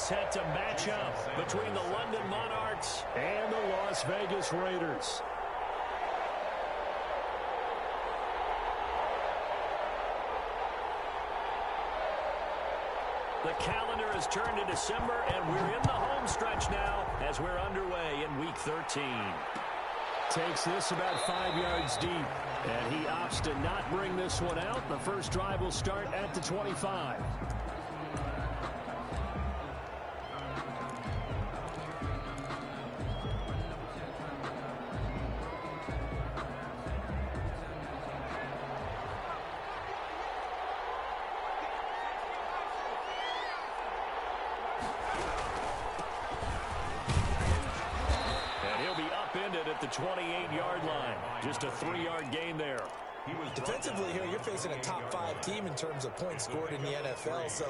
set to match up between the London Monarchs and the Las Vegas Raiders. The calendar has turned to December, and we're in the home stretch now as we're underway in Week 13. Takes this about 5 yards deep, and he opts to not bring this one out. The first drive will start at the 25. At the 28-yard line. Just a 3-yard gain there. Defensively here, you're facing a top 5 team in terms of points scored in the NFL. So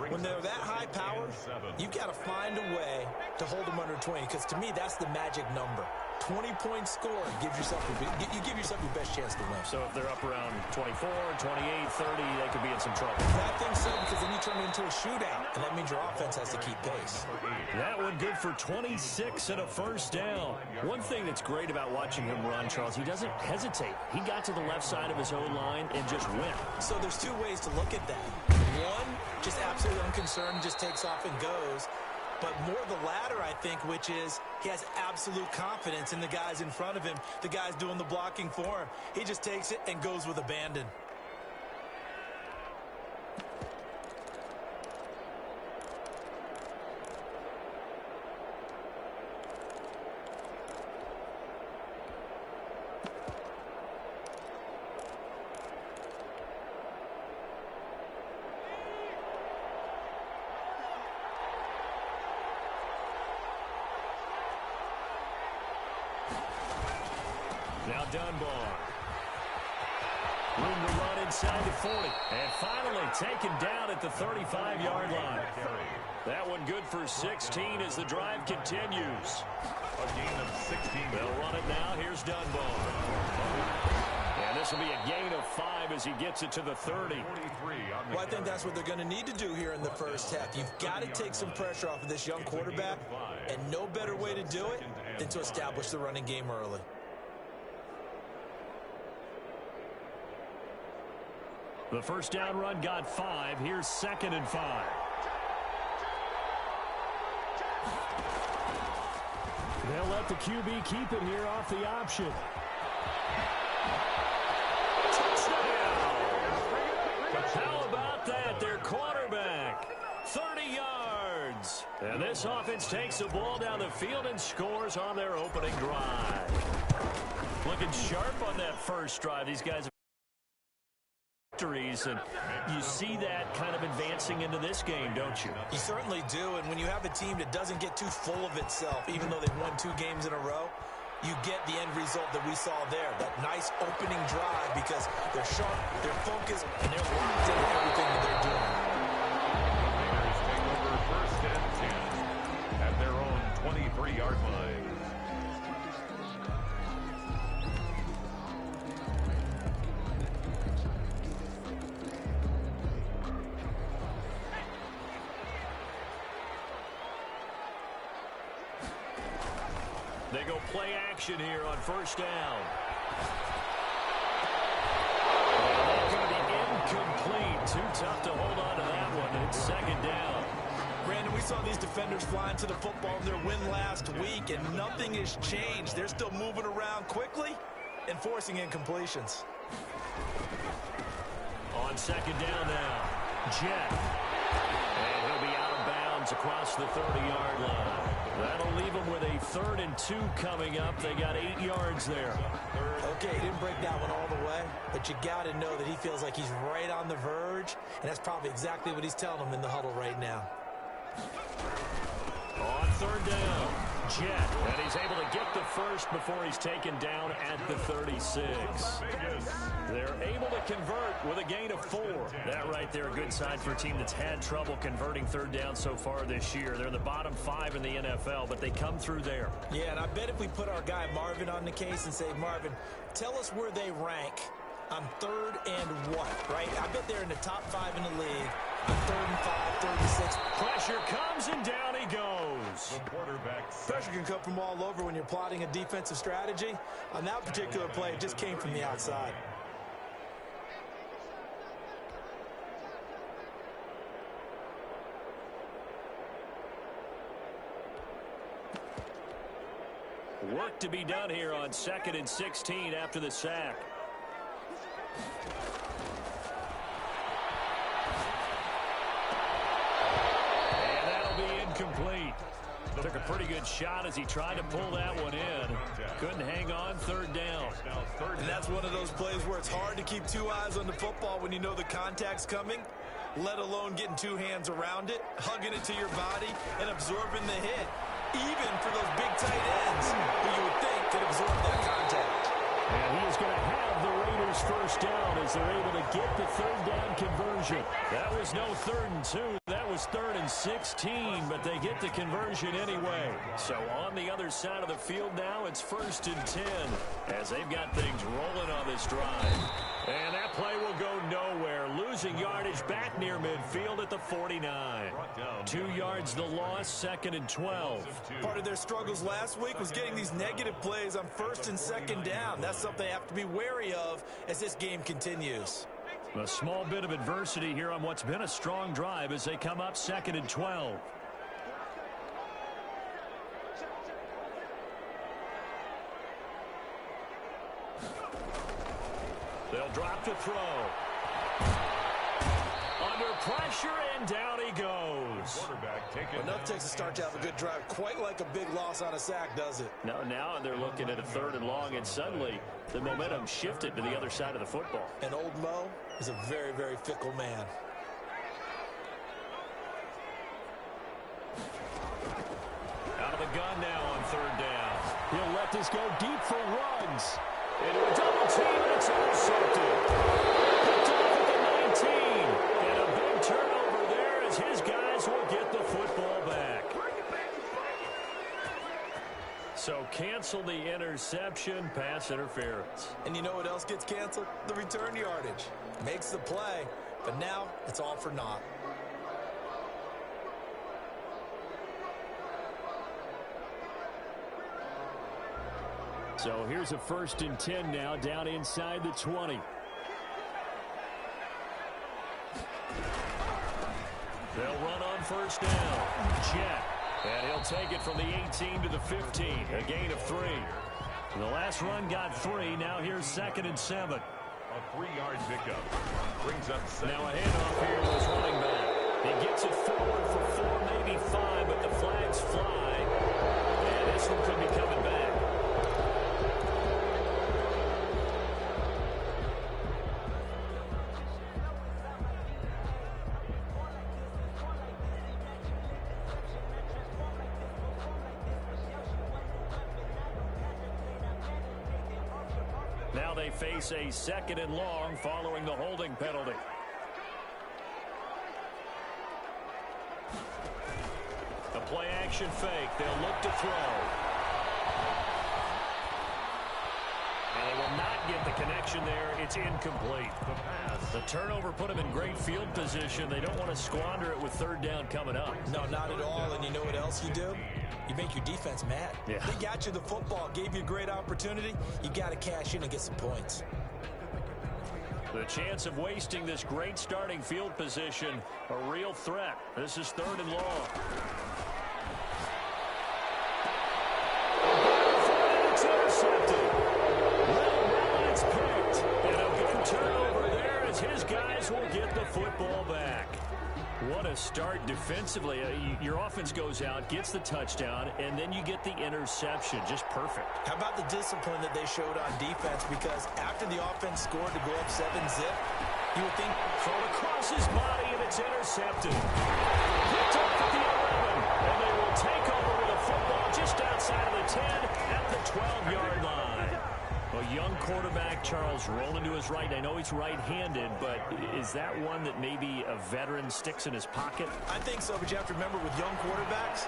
when they're that high powered, you've got to find a way to hold them under 20. Because to me, that's the magic number. 20-point score gives yourself you give yourself your best chance to win. So if they're up around 24, 28, 30, they could be in some trouble. I think so, because then you turn it into a shootout, and that means your offense has to keep pace. That one good for 26 and a first down. One thing that's great about watching him run, Charles, he doesn't hesitate. He got to the left side of his own line and just went. So there's 2 ways to look at that. One, just absolutely unconcerned, just takes off and goes. But more the latter, I think, which is he has absolute confidence in the guys in front of him, the guys doing the blocking for him. He just takes it and goes with abandon. Now Dunbar. Room to run inside the 40. And finally taken down at the 35-yard line. That one good for 16 as the drive continues. A gain of 16. They'll run it now. Here's Dunbar. And this will be a gain of 5 as he gets it to the 30. Well, I think that's what they're going to need to do here in the first half. You've got to take some pressure off of this young quarterback, and no better way to do it than to establish the running game early. The first down run got 5. Here's 2nd and 5. They'll let the QB keep it here off the option. Touchdown! How about that? Their quarterback. 30 yards. And this offense takes the ball down the field and scores on their opening drive. Looking sharp on that first drive. These guys have victories, and you see that kind of advancing into this game, don't you? You certainly do, and when you have a team that doesn't get too full of itself, even though they've won 2 games in a row, you get the end result that we saw there, that nice opening drive, because they're sharp, they're focused, and they're locked into everything that they're doing. Raiders take over 1st and 10 at their own 23-yard line. They go play action here on first down. And that's going to be incomplete. Too tough to hold on to that one. It's 2nd down. Brandon, we saw these defenders flying to the football in their win last week, and nothing has changed. They're still moving around quickly and forcing incompletions. On 2nd down now, Jet. And he'll be out of bounds across the 30-yard line. That'll leave them with a 3rd and 2 coming up. They got 8 yards there. Okay, he didn't break that one all the way, but you got to know that he feels like he's right on the verge, and that's probably exactly what he's telling them in the huddle right now. On 3rd down, Jet, and he's able to get the first before he's taken down at the 36. They're able to convert with a gain of 4. That right there, a good sign for a team that's had trouble converting 3rd down so far this year. They're in the bottom 5 in the NFL, but they come through there. Yeah, and I bet if we put our guy Marvin on the case and say, Marvin, tell us where they rank on 3rd and what, right? I bet they're in the top 5 in the league 3rd and 5, 3rd and 6. Pressure comes, and down he goes. The quarterback. Pressure can come from all over when you're plotting a defensive strategy. On that particular play, it just came from the outside. Work to be done here on 2nd and 16 after the sack. And that'll be incomplete. Took a pretty good shot as he tried to pull that one in. Couldn't hang on, 3rd down. And that's one of those plays where it's hard to keep two eyes on the football when you know the contact's coming, let alone getting two hands around it, hugging it to your body, and absorbing the hit. Even for those big tight ends who you would think could absorb that contact. And he is going to have the Raiders first down as they're able to get the 3rd down conversion. That was no 3rd and 2. That was 3rd and 16, but they get the conversion anyway. So on the other side of the field now, it's 1st and 10 as they've got things rolling on this drive. And that play will go nowhere. Losing yardage back near midfield at the 49. 2 yards the loss, 2nd and 12. Part of their struggles last week was getting these negative plays on 1st and 2nd down. That's something they have to be wary of as this game continues. A small bit of adversity here on what's been a strong drive as they come up 2nd and 12. They'll drop to throw. Under pressure, and down he goes. Enough takes to start to have a good drive. Quite like a big loss on a sack, does it? No, now they're looking at a 3rd and long, and suddenly the momentum shifted to the other side of the football. And old Mo is a very, very fickle man. Out of the gun now on 3rd down. He'll let this go deep for runs. Into a double team, and it's intercepted. Picked off at the 19. And a big turnover there as his guys will get the football back. So cancel the interception, pass interference. And you know what else gets canceled? The return yardage. Makes the play, but now it's all for naught. So here's a 1st and 10 now, down inside the 20. They'll run on 1st down. Jet. And he'll take it from the 18 to the 15. A gain of 3. The last run got 3. Now here's 2nd and 7. A 3-yard pickup. Brings up 7. Now a handoff here to his running back. He gets it forward for 4, maybe 5, but the flags fly. And this one could be coming back. Now they face a 2nd and long following the holding penalty. The play action fake. They'll look to throw. And they will not get the connection there. It's incomplete. The turnover put them in great field position. They don't want to squander it with 3rd down coming up. No, not at all. And you know what else you do? You make your defense mad. Yeah. They got you the football, gave you a great opportunity. You got to cash in and get some points. The chance of wasting this great starting field position, a real threat. This is 3rd and long. It's intercepted. Well, it's picked. And a good turnover there as his guys will get the football back. What a start defensively. Your offense goes out, gets the touchdown, and then you get the interception. Just perfect. How about the discipline that they showed on defense? Because after the offense scored to go up 7-zip, you would think thrown across his body, and it's intercepted. Picked up at the 11, and they will take over with a football just outside of the 10 at the 12-yard line. A young quarterback, Charles, rolling to his right. I know he's right-handed, but is that one that maybe a veteran sticks in his pocket? I think so, but you have to remember with young quarterbacks,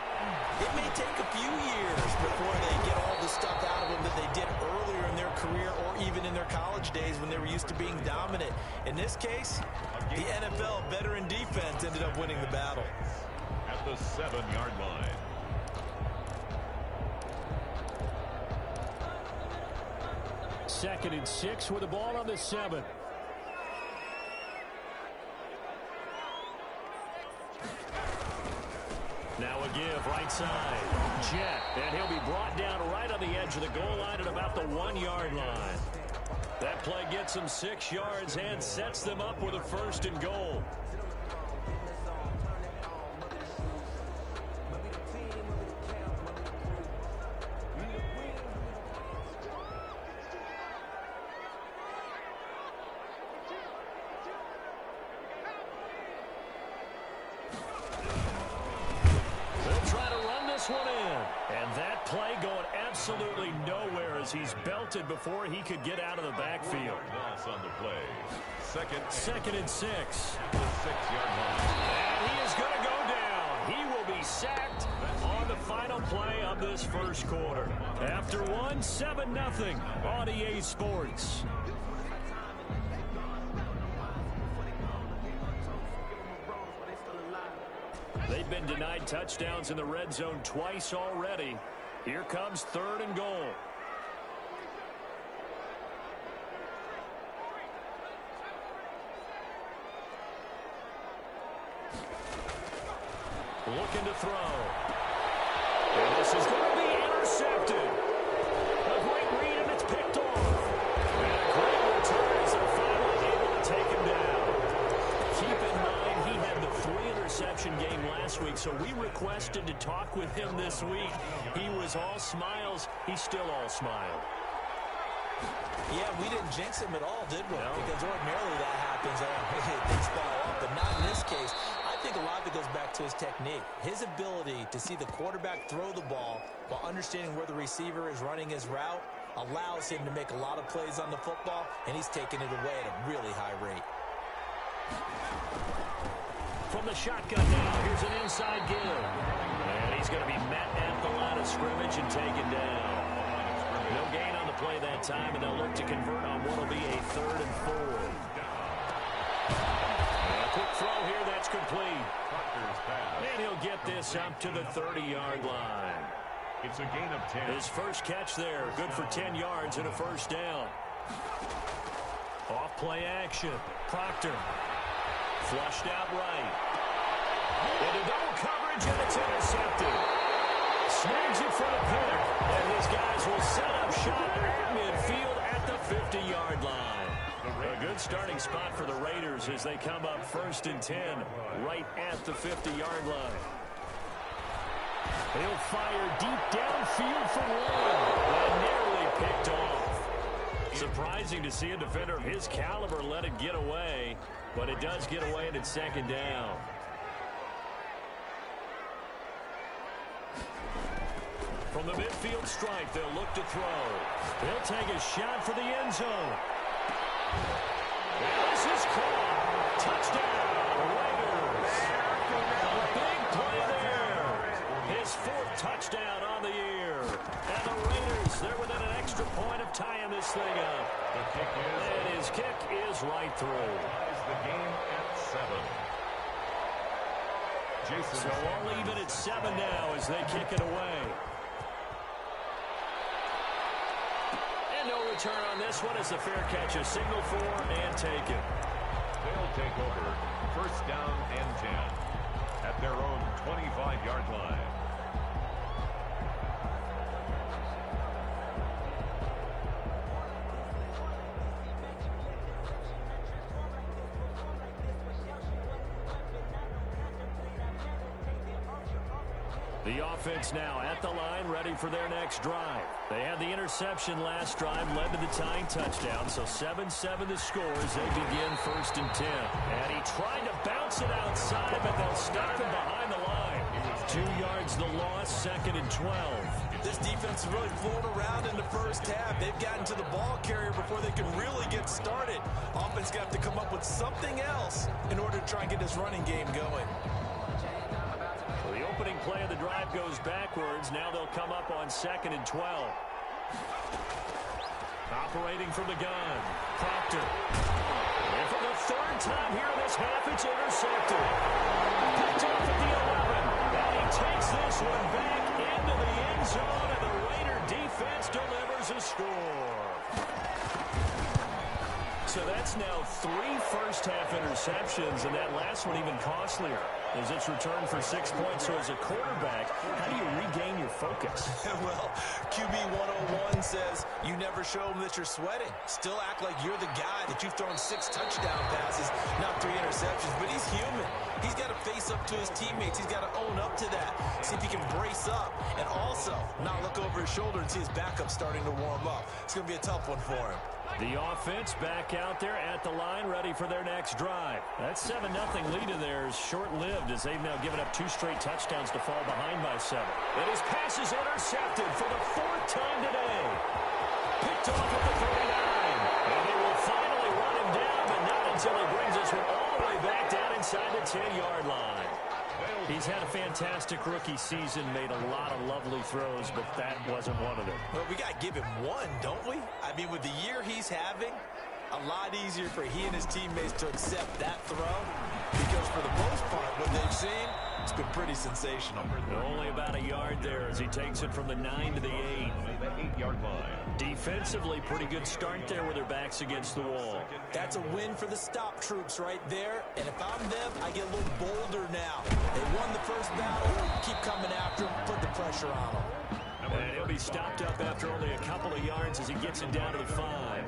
it may take a few years before they get all the stuff out of them that they did earlier in their career or even in their college college days when they were used to being dominant. In this case, the NFL veteran defense ended up winning the battle. At the 7-yard line. Second and 6 with the ball on the 7. Now a give right side. Jet, and he'll be brought down right on the edge of the goal line at about the 1-yard line. That play gets them 6 yards and sets them up with a 1st and goal. One in, and that play going absolutely nowhere as he's belted before he could get out of the backfield. Loss on the play. Second and 6. The 6-yard line. And he is going to go down. He will be sacked on the final play of this first quarter. After 7-0 on EA Sports. They've been denied touchdowns in the red zone twice already. Here comes 3rd and goal. Looking to throw. And this is going to be intercepted. A great read, and it's picked off. And a great return as they're finally able to take him down. Keep in mind, he had the 3-interception game last week, so we requested to talk with him this week. He was all smiles. He's still all smile. Yeah, we didn't jinx him at all, did we? No. Because ordinarily that happens. Things fall off, but not in this case. I think a lot of it goes back to his technique. His ability to see the quarterback throw the ball while understanding where the receiver is running his route allows him to make a lot of plays on the football, and he's taking it away at a really high rate. From the shotgun now, here's an inside give. And he's going to be met at the line of scrimmage and taken down. No gain on the play that time, and they'll look to convert on what will be a 3rd and 4. And a quick throw here, that's complete. And he'll get this up to the 30-yard line. It's a gain of 10. His first catch there, good for 10 yards and a 1st down. Off play action. Proctor. Flushed out right. Into double coverage, and it's intercepted. Snags it for the pick, and his guys will set up shop at midfield at the 50-yard line. A good starting spot for the Raiders as they come up 1st and 10 right at the 50-yard line. He'll fire deep downfield for 1, and nearly picked off. Surprising to see a defender of his caliber let it get away, but it does get away, and it's 2nd down. From the midfield stripe, they'll look to throw. They'll take a shot for the end zone. And this is caught. Touchdown, Raiders. A big play there. His 4th touchdown on the year. And the Raiders, they're within an extra point of tying this thing up. And his kick is right through. The game at 7. So all even at 7 now as they kick it away. And no return on this one as the fair catch is signaled for and taken. They'll take over 1st down and 10 at their own 25-yard line. The offense now at the line, ready for their next drive. They had the interception last drive, led to the tying touchdown, so 7-7 the score as they begin 1st and 10. And he tried to bounce it outside, but they'll stop him behind the line. 2 yards the loss, 2nd and 12. This defense has really flown around in the first half. They've gotten to the ball carrier before they can really get started. Offense got to come up with something else in order to try and get this running game going. The opening play of the drive goes backwards. Now they'll come up on 2nd and 12. Operating from the gun, Proctor. And for the third time here in this half, it's intercepted. Picked off at the 11. And he takes this one back into the end zone, and the Raider defense delivers a score. So that's now 3 first-half interceptions, and that last one even costlier as it's returned for 6 points. So as a quarterback, how do you regain your focus? Well, QB 101 says you never show them that you're sweating. Still act like you're the guy that you've thrown 6 touchdown passes, not 3 interceptions. But he's human. He's got to face up to his teammates. He's got to own up to that. See if he can brace up and also not look over his shoulder and see his backup starting to warm up. It's going to be a tough one for him. The offense back out there at the line, ready for their next drive. That 7-0 lead in there is short-lived as they've now given up 2 straight touchdowns to fall behind by 7. And his pass is intercepted for the 4th time today. Picked off at the 39. And they will finally run him down, but not until he brings this one all the way back down inside the 10-yard line. He's had a fantastic rookie season, made a lot of lovely throws, but that wasn't one of them. Well, we got to give him one, don't we? I mean, with the year he's having, a lot easier for he and his teammates to accept that throw because for the most part, what they've seen, it's been pretty sensational. Only about a yard there as he takes it from the 9 to the 8. The 8-yard line. Defensively, pretty good start there with their backs against the wall. That's a win for the stop troops right there. And if I'm them, I get a little bolder now. They won the first battle. Keep coming after them. Put the pressure on them. And he'll be stopped up after only a couple of yards as he gets it down to the 5.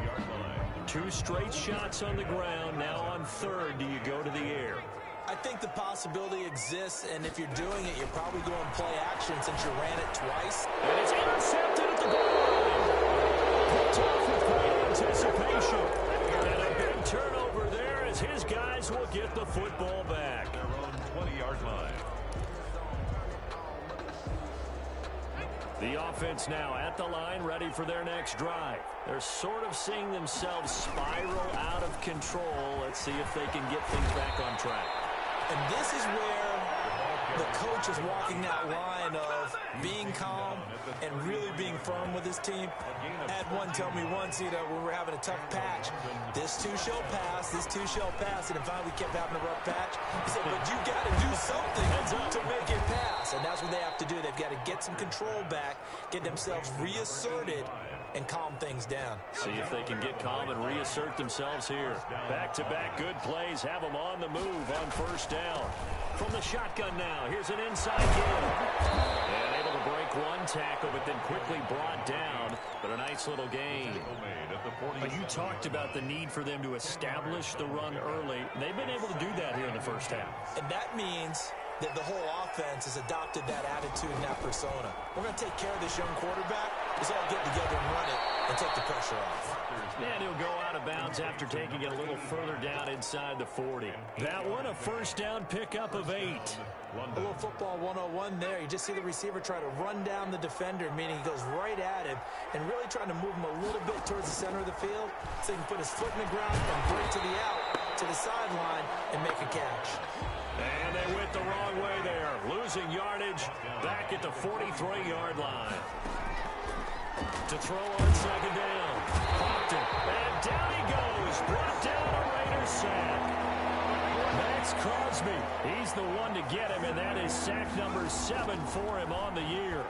2 straight shots on the ground. Now on 3rd, do you go to the air? I think the possibility exists, and if you're doing it, you're probably going play action since you ran it twice. And it's intercepted at the goal line. Picked off with great anticipation. And a big turnover there as his guys will get the football back. Their own 20-yard line. The offense now at the line, ready for their next drive. They're sort of seeing themselves spiral out of control. Let's see if they can get things back on track. And this is where the coach is walking that line of being calm and really being firm with his team. I had one tell me once, when we're having a tough patch, this too shall pass, this too shall pass, and finally we kept having a rough patch. He said, but you got to do something to make it pass, and that's what they have to do. They've got to get some control back, get themselves reasserted, and calm things down. See if they can get calm and reassert themselves here. Back-to-back good plays have them on the move on 1st down. From the shotgun now, here's an inside give. And able to break one tackle, but then quickly brought down. But a nice little gain. But you talked about the need for them to establish the run early. They've been able to do that here in the 1st half. And that means that the whole offense has adopted that attitude and that persona. We're going to take care of this young quarterback. Let's all get together and run it and take the pressure off. And he'll go out of bounds after taking it a little further down inside the 40. That one, a 1st down pickup of 8. A little football 101 there. You just see the receiver try to run down the defender, meaning he goes right at him and really trying to move him a little bit towards the center of the field so he can put his foot in the ground and break to the out, to the sideline, and make a catch. And they went the wrong way there. Losing yardage back at the 43-yard line. To throw on 2nd down. Proctor. And down he goes. Brought down a Raiders sack. Max Crosby. He's the one to get him, and that is sack number 7 for him on the year.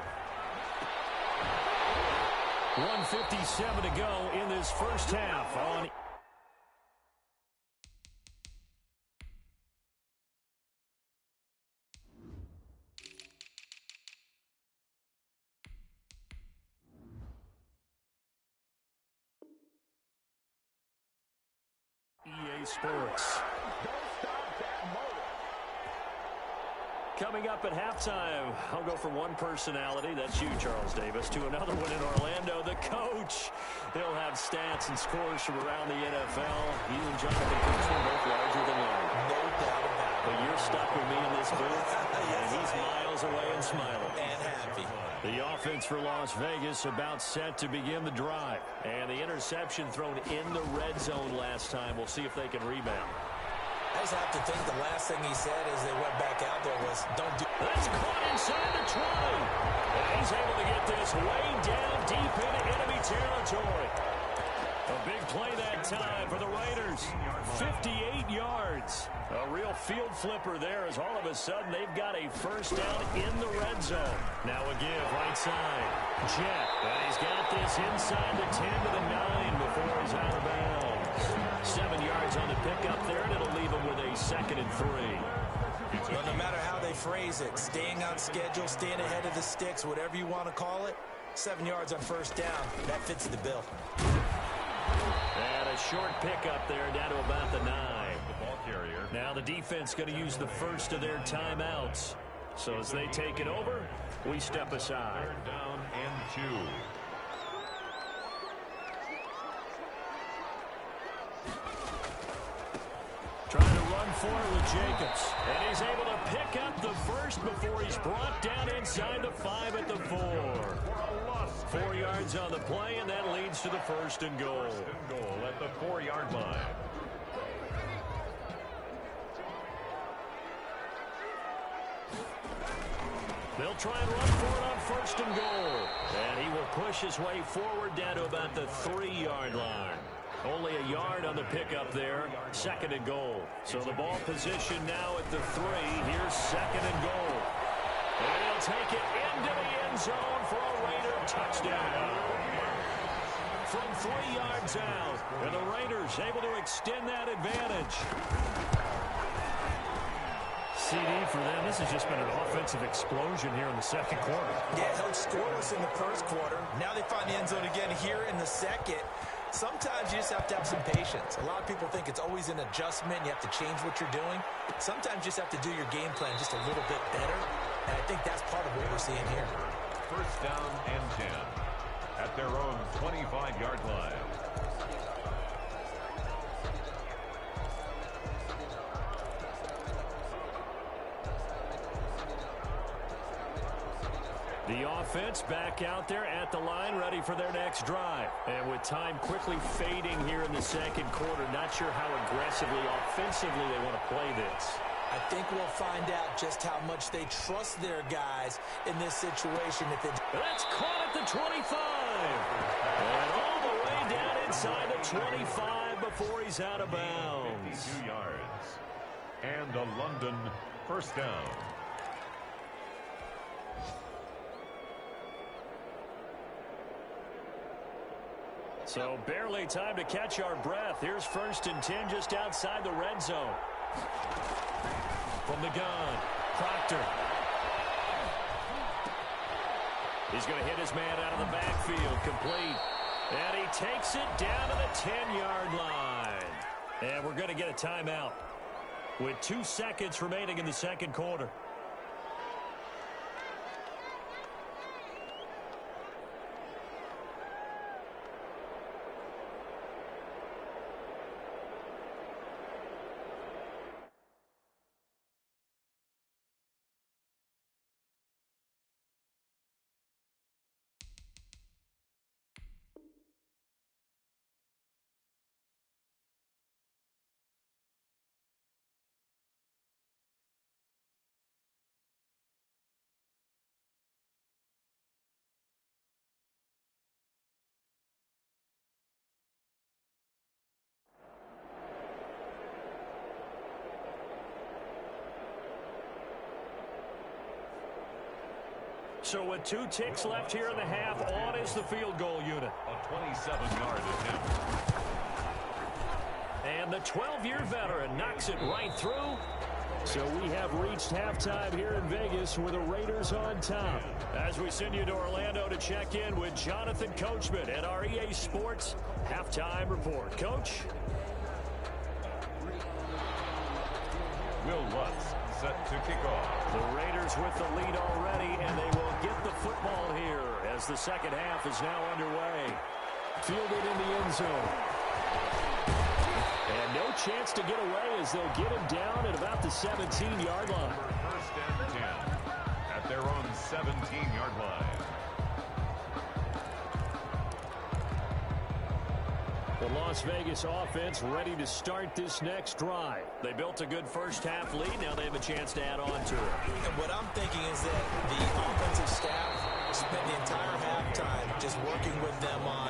1:57 to go in this 1st half on EA Sports. Coming up at halftime, I'll go from one personality, that's you, Charles Davis, to another one in Orlando, the coach. He'll have stats and scores from around the NFL. He and Jonathan Coachman both larger than life. No doubt about it. But you're stuck with me in this booth, and he's miles away and smiling. And happy. The offense for Las Vegas about set to begin the drive. And the interception thrown in the red zone last time. We'll see if they can rebound. I just have to think the last thing he said as they went back out there was, don't do... That's caught inside the 20. And he's able to get this way down deep into enemy territory. A big play that time for the Raiders. 58 yards. A real field flipper there as all of a sudden they've got a first down in the red zone. Now a give right side. Jet. And he's got this inside the 10 to the 9 before he's out of bounds. 7 yards on the pickup there, and it'll leave him with a 2nd and 3. Well, no matter how they phrase it, staying on schedule, staying ahead of the sticks, whatever you want to call it, 7 yards on first down, that fits the bill. And a short pickup there down to about the 9. The ball carrier. Now the defense going to use the first of their timeouts. So as they take it over, we step aside. 3rd down and 2. Trying to run for it with Jacobs. And he's able to pick up the first before he's brought down inside the 5 at the 4. 4 yards on the play, and that leads to the 1st and goal. 1st and goal at the 4-yard line. They'll try and run for it on 1st and goal. And he will push his way forward down to about the 3-yard line. Only a yard on the pickup there. 2nd and goal. So the ball position now at the 3. Here's 2nd and goal. And he'll take it into the end zone for a Raider touchdown. From 3 yards out. And the Raiders able to extend that advantage. CD for them. This has just been an offensive explosion here in the 2nd quarter. Yeah, held scoreless in the 1st quarter. Now they find the end zone again here in the 2nd. Sometimes you just have to have some patience. A lot of people think it's always an adjustment. You have to change what you're doing. Sometimes you just have to do your game plan just a little bit better. And I think that's part of what we're seeing here. 1st down and 10 at their own 25-yard line. The offense back out there at the line, ready for their next drive. And with time quickly fading here in the 2nd quarter, not sure how aggressively, offensively they want to play this. I think we'll find out just how much they trust their guys in this situation. That's caught at the 25. And all the way down inside the 25 before he's out of bounds. 52 yards. And a London 1st down. So barely time to catch our breath. Here's 1st and 10 just outside the red zone. From the gun, Proctor. He's going to hit his man out of the backfield, complete. And he takes it down to the 10-yard line. And we're going to get a timeout with 2 seconds remaining in the 2nd quarter. So with 2 ticks left here in the half, on is the field goal unit. A 27-yard attempt. And the 12-year veteran knocks it right through. So we have reached halftime here in Vegas with the Raiders on top. As we send you to Orlando to check in with Jonathan Coachman at our EA Sports Halftime Report. Coach? Will Lutz set to kick off. The Raiders with the lead already, and they will get the football here as the 2nd half is now underway. Fielded in the end zone. And no chance to get away as they'll get him down at about the 17-yard line. 1st and 10 at their own 17-yard line. The Las Vegas offense ready to start this next drive. They built a good first half lead. Now they have a chance to add on to it. And what I'm thinking is that the offensive staff spent the entire halftime just working with them on,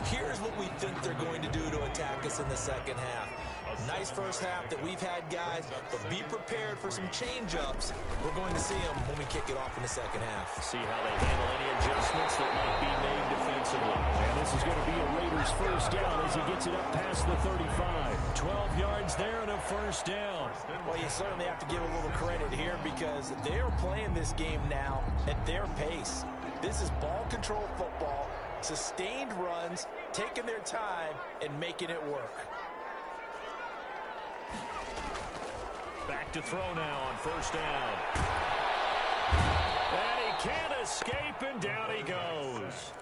here's what we think they're going to pace in the second half. Nice first half that we've had, guys, but be prepared for some change-ups. We're going to see them when we kick it off in the second half. See how they handle any adjustments that might be made defensively. And this is going to be a Raiders first down as he gets it up past the 35. 12 yards there and a first down. Well, you certainly have to give a little credit here because they're playing this game now at their pace. This is ball control football, sustained runs, taking their time, and making it work. Back to throw now on first down. And he can't escape, and down he goes.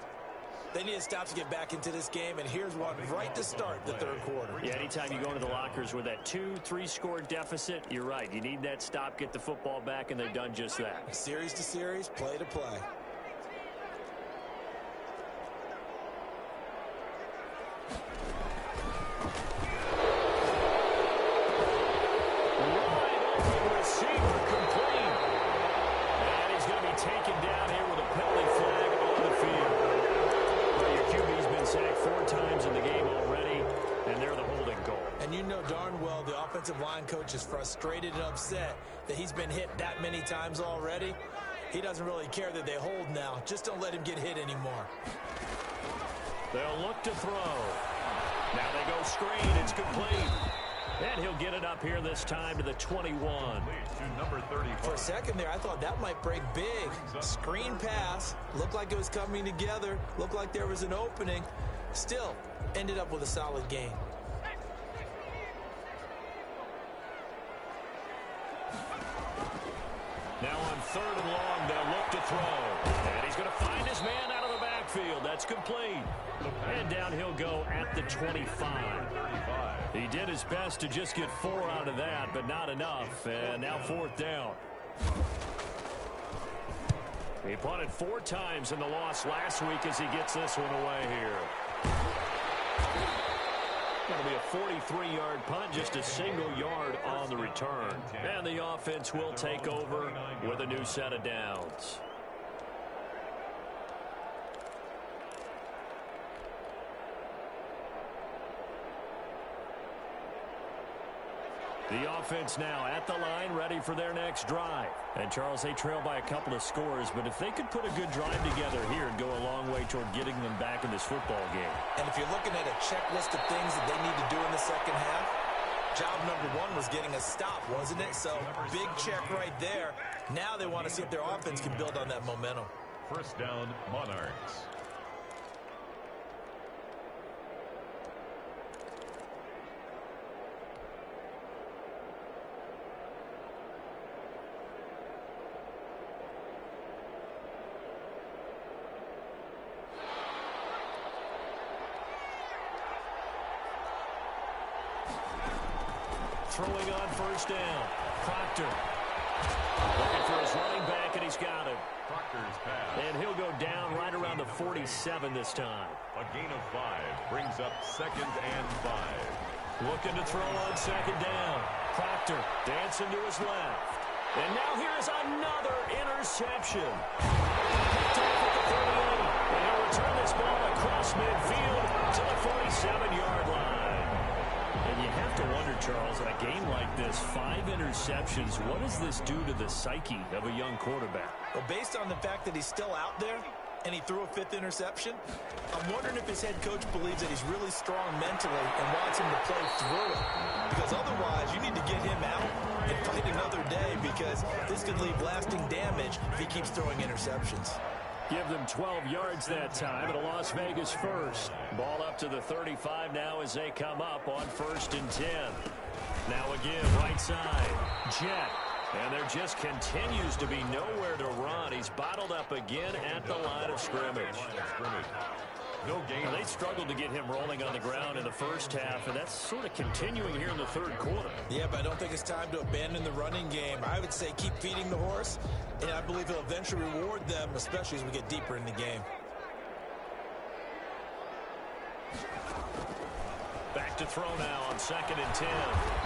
They need to stop to get back into this game, and here's one right to start the third quarter. Yeah, anytime you go into the lockers with that 2-3 score deficit, you're right. You need that stop, get the football back, and they've done just that. Series to series, play to play. Line coach is frustrated and upset that he's been hit that many times already. He doesn't really care that they hold now. Just don't let him get hit anymore. They'll look to throw. Now they go screen. It's complete. And he'll get it up here this time to the 21. To number 34. For a second there, I thought that might break big. Screen pass. Looked like it was coming together. Looked like there was an opening. Still, ended up with a solid gain. Now on third and long, they'll look to throw. And he's going to find his man out of the backfield. That's complete. And down he'll go at the 25. He did his best to just get 4 out of that, but not enough. And now fourth down. He punted 4 times in the loss last week as he gets this one away here. Going to be a 43-yard punt, just a single yard on the return. And the offense will take over with a new set of downs. The offense now at the line, ready for their next drive. And, Charles, they trail by a couple of scores, but if they could put a good drive together here and go a long way toward getting them back in this football game. And if you're looking at a checklist of things that they need to do in the second half, job number 1 was getting a stop, wasn't it? So, big check right there. Now they want to see if their offense can build on that momentum. First down, Monarchs. Throwing on first down. Proctor. Looking for his running back, and he's got him. Proctor's pass. And he'll go down right around the 47 this time. A gain of 5 brings up 2nd and 5. Looking to throw on second down. Proctor dancing to his left. And now here's another interception. Picked off at the 38. And he'll return this ball across midfield to the 47-yard line. And you have to wonder, Charles, in a game like this, 5 interceptions, what does this do to the psyche of a young quarterback? Well, based on the fact that he's still out there and he threw a 5th interception, I'm wondering if his head coach believes that he's really strong mentally and wants him to play through it. Because otherwise, you need to get him out and fight another day because this could leave lasting damage if he keeps throwing interceptions. Give them 12 yards that time at a Las Vegas first. Ball up to the 35 now as they come up on 1st and 10. Now again, right side. Jet. And there just continues to be nowhere to run. He's bottled up again at the line of scrimmage. No gain. Well, they struggled to get him rolling on the ground in the first half, and that's sort of continuing here in the third quarter. Yeah, but I don't think it's time to abandon the running game. I would say keep feeding the horse, and I believe he'll eventually reward them, especially as we get deeper in the game. Back to throw now on 2nd and 10.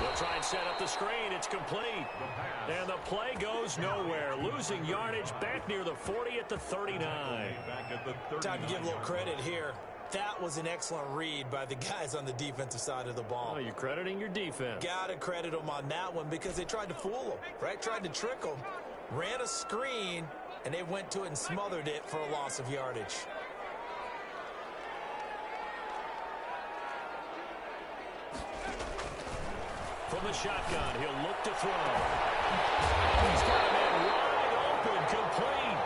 They'll try and set up the screen. It's complete. And the play goes nowhere. Losing yardage back near the 40 at the 39. Time to give a little credit here. That was an excellent read by the guys on the defensive side of the ball. Oh, you're crediting your defense. Got to credit them on that one because they tried to fool them, right? Tried to trick them, ran a screen, and they went to it and smothered it for a loss of yardage. From the shotgun, he'll look to throw. He's got a man wide open, complete.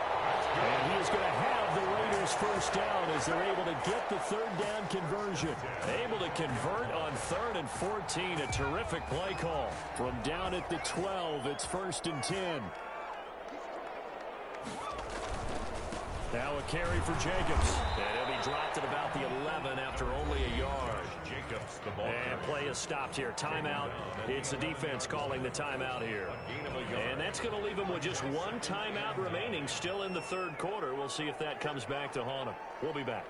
And he is going to have the Raiders first down as they're able to get the third down conversion. Able to convert on 3rd and 14. A terrific play call. From down at the 12, it's 1st and 10. Now a carry for Jacobs. And he'll be dropped at about the 11 after only a yard. Jacobs, the ball. And play is stopped here. Timeout. It's the defense calling the timeout here. And that's going to leave them with just one timeout remaining still in the 3rd quarter. We'll see if that comes back to haunt them. We'll be back.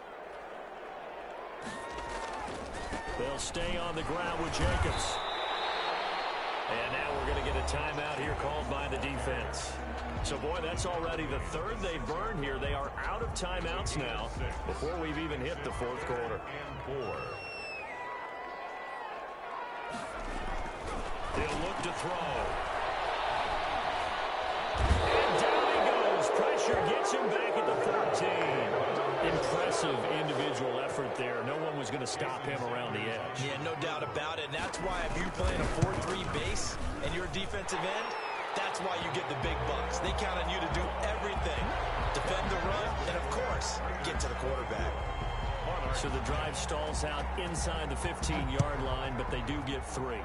They'll stay on the ground with Jacobs. And now we're going to get a timeout here called by the defense. So, boy, that's already the 3rd they've burned here. They are out of timeouts now before we've even hit the 4th quarter. They'll look to throw. And down he goes. Pressure gets him back at the 14. Impressive individual effort there. No one was going to stop him around the edge. Yeah, no doubt about it. And that's why if you're playing a 4-3 base and you're a defensive end, that's why you get the big bucks. They count on you to do everything. Defend the run, and, of course, get to the quarterback. So the drive stalls out inside the 15-yard line, but they do get 3.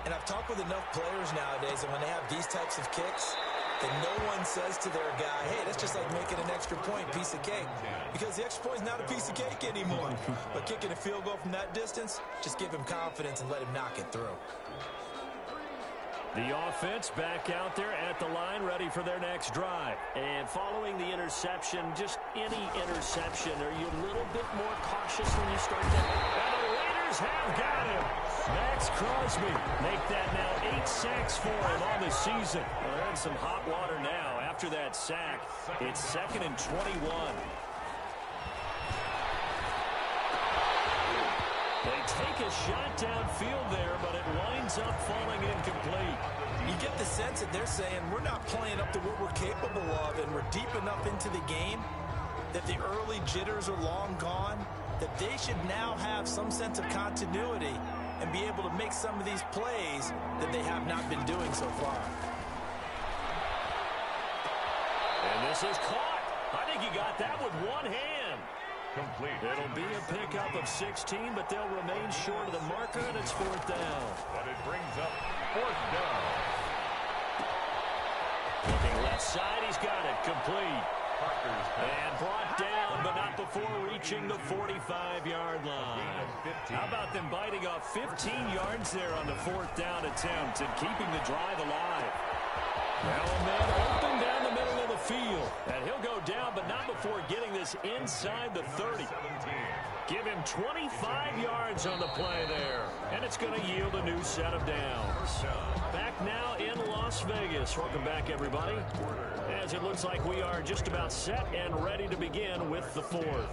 And I've talked with enough players nowadays, and when they have these types of kicks, that no one says to their guy, hey, that's just like making an extra point, piece of cake. Because the extra point is not a piece of cake anymore. But kicking a field goal from that distance, just give him confidence and let him knock it through. The offense back out there at the line, ready for their next drive. And following the interception, just any interception, are you a little bit more cautious when you start that? And the Raiders have got him. Max Crosby make that now 8 sacks for him on the season. Well, they're in some hot water now. After that sack, it's 2nd and 21. They take a shot downfield there, but it winds up falling incomplete. You get the sense that they're saying we're not playing up to what we're capable of, and we're deep enough into the game that the early jitters are long gone, that they should now have some sense of continuity and be able to make some of these plays that they have not been doing so far. And this is caught. I think he got that with one hand. Complete. It'll be a pickup of 16, but they'll remain short of the marker, and it's 4th down. But it brings up 4th down. Looking left side, he's got it. Complete. And brought down, but not before reaching the 45-yard line. How about them biting off 15 yards there on the 4th down attempt and keeping the drive alive? Now a man open down the middle of the field. And he'll go down, but not before getting this inside the 30. Give him 25 yards on the play there. And it's going to yield a new set of downs. Back now in Las Vegas. Welcome back, everybody. As it looks like we are just about set and ready to begin with the 4th.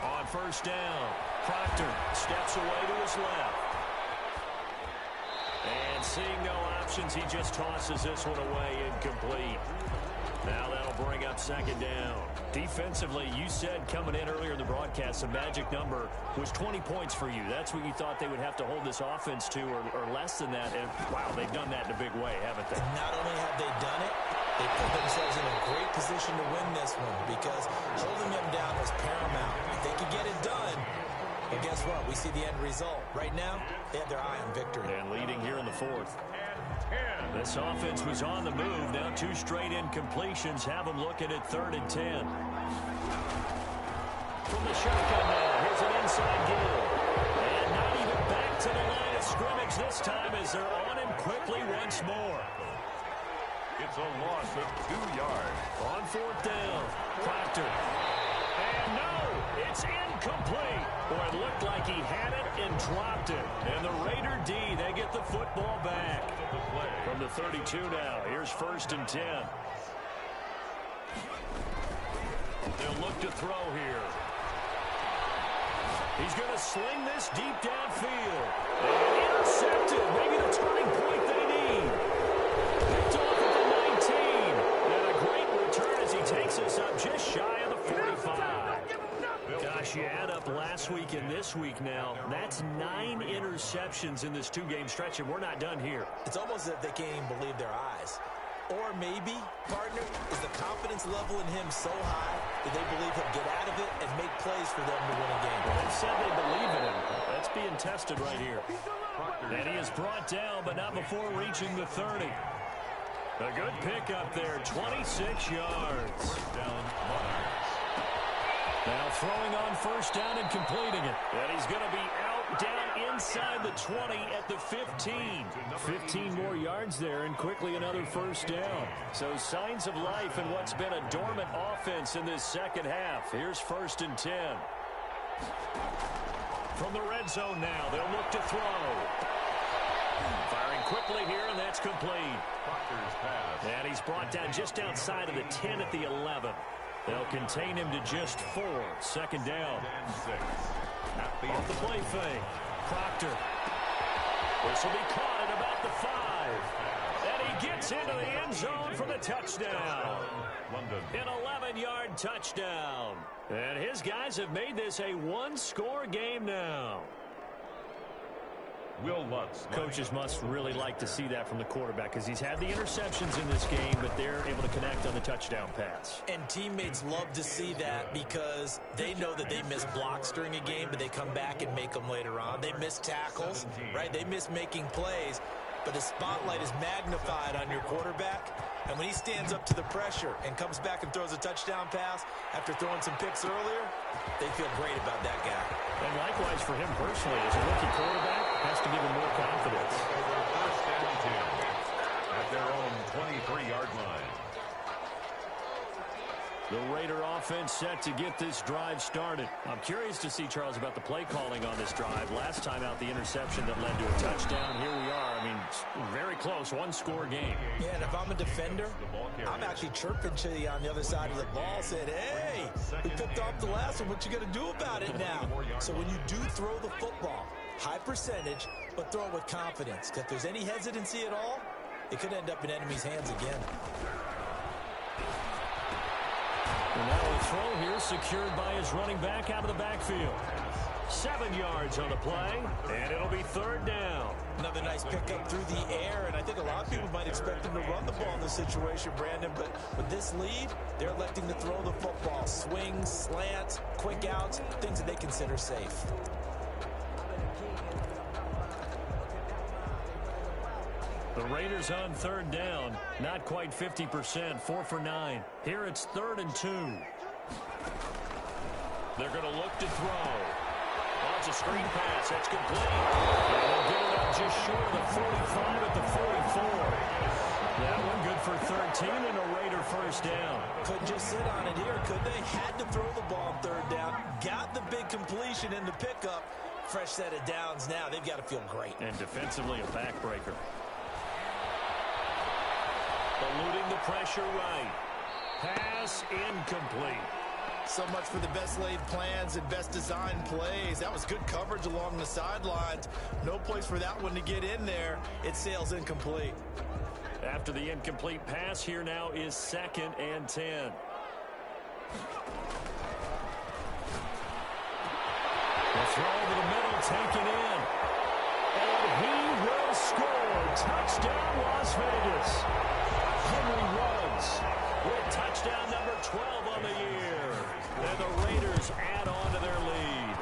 On 1st down, Proctor steps away to his left. And seeing no options, he just tosses this one away incomplete. Now that'll bring up 2nd down. Defensively, you said coming in earlier in the broadcast, the magic number was 20 points for you. That's what you thought they would have to hold this offense to, or less than that. And, wow, they've done that in a big way, haven't they? Not only have they done it, they put themselves in a great position to win this one because holding them down was paramount. If they could get it done, well, guess what? We see the end result. Right now, they have their eye on victory. And leading here in the 4th. This offense was on the move. Now 2 straight incompletions have them looking at 3rd and 10. From the shotgun now, here's an inside gill. And not even back to the line of scrimmage this time as they're on him quickly once more. It's a loss of 2 yards. On 4th down, Proctor. And no, it's incomplete. Incomplete. Boy, it looked like he had it and dropped it. And the Raider D, they get the football back. From the 32 now, here's 1st and 10. They'll look to throw here. He's going to sling this deep downfield. And intercepted. Maybe the turning point they need. Picked off at the 19. And a great return as he takes us up just shy of the 45. Gosh, you add up last week and this week now. That's 9 interceptions in this 2-game stretch, and we're not done here. It's almost as if they can't even believe their eyes. Or maybe, partner, is the confidence level in him so high that they believe he'll get out of it and make plays for them to win a game. Well, they said they believe in him. That's being tested right here. And he is brought down, but not before reaching the 30. A good pickup there, 26 yards. Now throwing on 1st down and completing it. And he's going to be out down inside the 20 at the 15. 15 more yards there and quickly another 1st down. So signs of life in what's been a dormant offense in this second half. Here's 1st and 10. From the red zone now, they'll look to throw. Firing quickly here, and that's complete. And he's brought down just outside of the 10 at the 11. They'll contain him to just 4. 2nd down. Off the play fake. Proctor. This will be caught at about the 5. And he gets into the end zone for the touchdown. An 11-yard touchdown. And his guys have made this a 1-score game now. Coaches must really like to see that from the quarterback because he's had the interceptions in this game, but they're able to connect on the touchdown pass. And teammates love to see that because they know that they miss blocks during a game, but they come back and make them later on. They miss tackles, right? They miss making plays, but the spotlight is magnified on your quarterback. And when he stands up to the pressure and comes back and throws a touchdown pass after throwing some picks earlier, they feel great about that guy. And likewise for him personally, as a rookie quarterback, has to give him more confidence. 1st and 10 at their own 23-yard line. The Raider offense set to get this drive started. I'm curious to see, Charles, about the play calling on this drive. Last time out, the interception that led to a touchdown. Here we are. I mean, very close, 1-score game. Yeah, and if I'm a defender, I'm actually chirping to you on the other side of the ball, saying, hey, we picked off the last one. What you going to do about it now? So when you do throw the football, high percentage, but throw it with confidence. If there's any hesitancy at all, it could end up in enemy's hands again. And now a throw here secured by his running back out of the backfield. 7 yards on the play, and it'll be 3rd down. Another nice pickup through the air, and I think a lot of people might expect him to run the ball in this situation, Brandon, but with this lead, they're electing to throw the football. Swings, slants, quick outs, things that they consider safe. The Raiders on 3rd down. Not quite 50%. 4 for 9. Here it's 3rd and 2. They're going to look to throw. Oh, it's a screen pass. That's complete. And they'll get it up just short of the 45 at the 44. That one good for 13 and a Raider 1st down. Couldn't just sit on it here, could they? Had to throw the ball on 3rd down. Got the big completion in the pickup. Fresh set of downs now. They've got to feel great. And defensively a backbreaker. Eluding the pressure right. Pass incomplete. So much for the best laid plans and best designed plays. That was good coverage along the sidelines. No place for that one to get in there. It sails incomplete. After the incomplete pass, here now is 2nd and 10. The throw over the middle, taken in. And he will score. Touchdown, Las Vegas. Henry Ruggs with touchdown number 12 on the year. And the Raiders add on to their lead.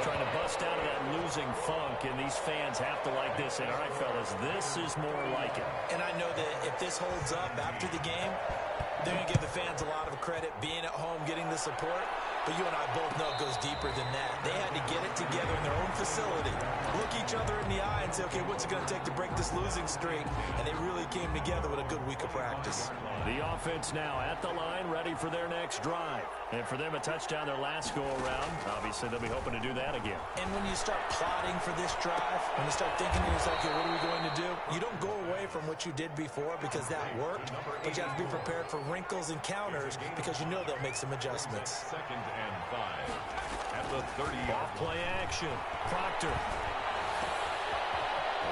Trying to bust out of that losing funk, and these fans have to like this. And all right, fellas, this is more like it. And I know that if this holds up after the game, they're going to give the fans a lot of credit being at home, getting the support. But you and I both know it goes deeper than that. They had to get it together in their own facility, look each other in the eye and say, okay, what's it going to take to break this losing streak? And they really came together with a good week of practice. The offense now at the line, ready for their next drive. And for them, a touchdown their last go-around. Obviously, they'll be hoping to do that again. And when you start plotting for this drive, when you start thinking to yourself, okay, what are we going to do? You don't go away from what you did before because that worked, but you have to be prepared for wrinkles and counters because you know they'll make some adjustments. Second and 5 at the 30. Off play action. Proctor.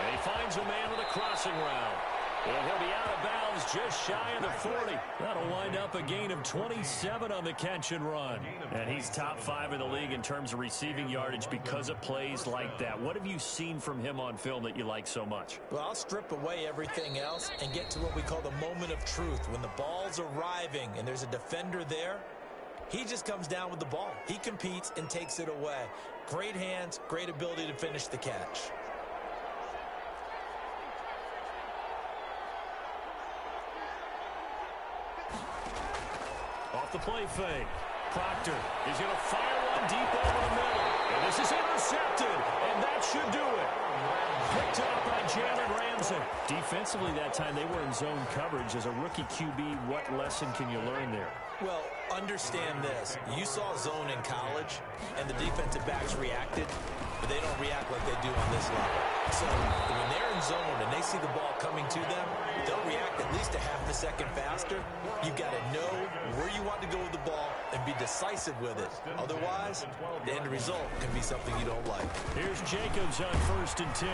And he finds a man with a crossing route. And he'll be out of bounds just shy of the 40. That'll wind up a gain of 27 on the catch and run. And he's top 5 in the league in terms of receiving yardage because of plays like that. What have you seen from him on film that you like so much? Well, I'll strip away everything else and get to what we call the moment of truth. When the ball's arriving and there's a defender there, he just comes down with the ball. He competes and takes it away. Great hands, great ability to finish the catch. Off the play fake. Proctor is going to fire one deep over the middle. And this is intercepted, and that should do it. Picked up by Jalen Ramsey. Defensively that time, they were in zone coverage. As a rookie QB, what lesson can you learn there? Well, understand this. You saw zone in college, and the defensive backs reacted, but they don't react like they do on this level. So when they're in zone and they see the ball coming to them, they'll react at least a half a second faster. You've got to know where you want to go with the ball and be decisive with it. Otherwise, the end result can be something you don't like. Here's Jacobs on 1st and 10.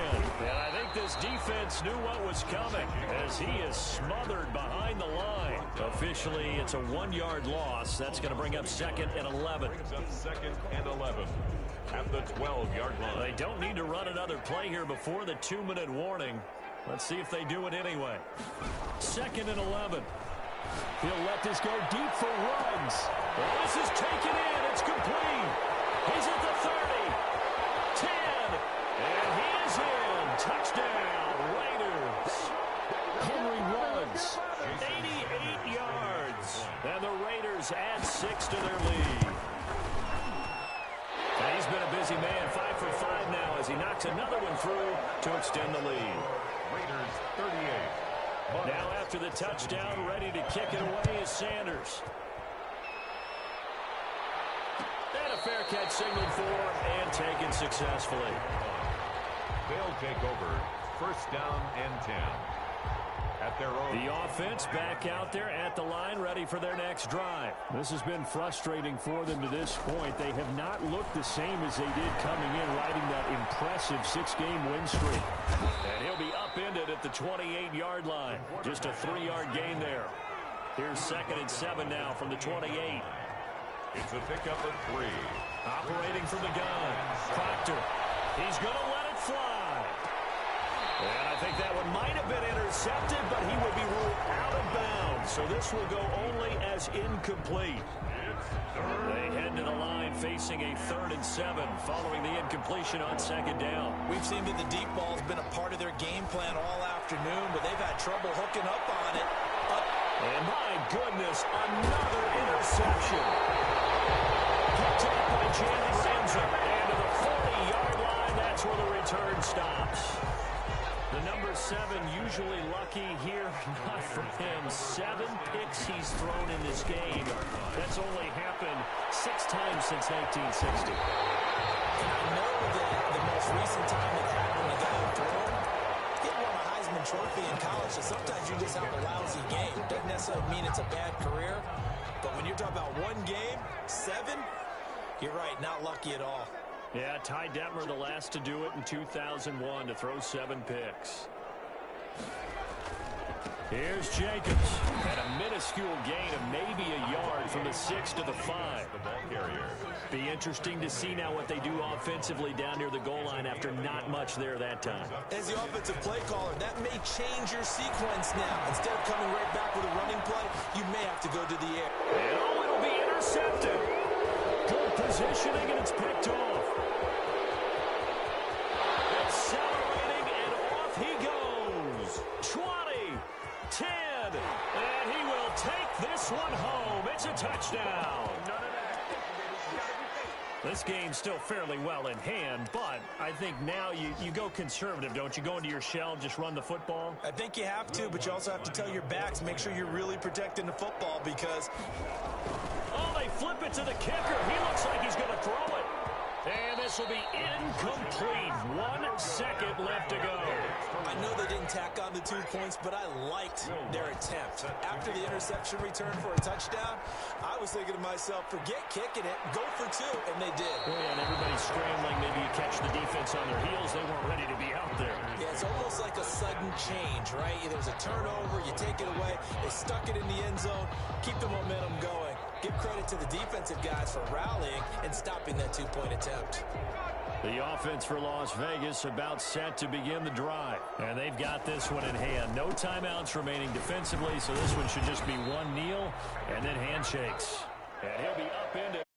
And I think this defense knew what was coming as he is smothered behind the line. Officially, it's a 1-yard loss. That's going to bring up 2nd and 11. Second and 11 at the 12-yard line. They don't need to run another play here before the 2-minute warning. Let's see if they do it anyway. 2nd and 11. He'll let this go deep for runs. Well, this is taken in. It's complete. He's at the 30. 10. And he is in. Touchdown, Raiders. Henry runs 88 yards. And the Raiders add 6 to their lead. And he's been a busy man. 5 for 5 now as he knocks another one through to extend the lead. Raiders 38. Now after the touchdown, ready to kick it away is Sanders. And a fair catch signaled for and taken successfully. They'll take over 1st down and 10 at their own. The offense back out there at the line, ready for their next drive. This has been frustrating for them to this point. They have not looked the same as they did coming in, riding that impressive 6-game win streak. And he'll be upended at the 28-yard line. Just a 3-yard gain there. Here's 2nd and 7 now from the 28. It's a pickup of 3. Operating from the gun. Proctor. He's going to let it fly. And I think that one might have been intercepted, but he will be ruled out of bounds. So this will go only as incomplete. They head to the line facing a 3rd and 7 following the incompletion on 2nd down. We've seen that the deep ball's been a part of their game plan all afternoon, but they've had trouble hooking up on it. And my goodness, another interception. Picked up by Jalen Ramsey. And to the 40-yard line, that's where the return stops. The number 7 usually lucky here, not for him. 7 picks he's thrown in this game. That's only happened 6 times since 1960. And I know that the most recent time it happened, the guy who threw him, he won a Heisman Trophy in college, so sometimes you just have a lousy game. Doesn't necessarily mean it's a bad career, but when you're talking about one game, 7, you're right, not lucky at all. Yeah, Ty Detmer, the last to do it in 2001, to throw 7 picks. Here's Jacobs. And a minuscule gain of maybe a yard from the 6 to the 5. The ball carrier. Be interesting to see now what they do offensively down near the goal line after not much there that time. As the offensive play caller, that may change your sequence now. Instead of coming right back with a running play, you may have to go to the air. And oh, it'll be intercepted. Good positioning, and it's picked off. Accelerating, and off he goes. 20, 10, and he will take this one home. It's a touchdown. This game's still fairly well in hand, but I think now you go conservative, don't you? Go into your shell and just run the football? I think you have to, but you also have to tell your backs, make sure you're really protecting the football because... Oh, they flip it to the kicker. He looks like he's going to throw it. And this will be incomplete. 1 second left to go. I know they didn't tack on the 2 points, but I liked their attempt. After the interception return for a touchdown, I was thinking to myself, forget kicking it, go for 2, and they did. Well, yeah, and everybody's scrambling. Maybe you catch the defense on their heels. They weren't ready to be out there. Yeah, it's almost like a sudden change, right? There's a turnover, you take it away, they stuck it in the end zone, keep the momentum going. Give credit to the defensive guys for rallying and stopping that 2-point attempt. The offense for Las Vegas about set to begin the drive. And they've got this one in hand. No timeouts remaining defensively, so this one should just be one kneel and then handshakes. And he'll be up into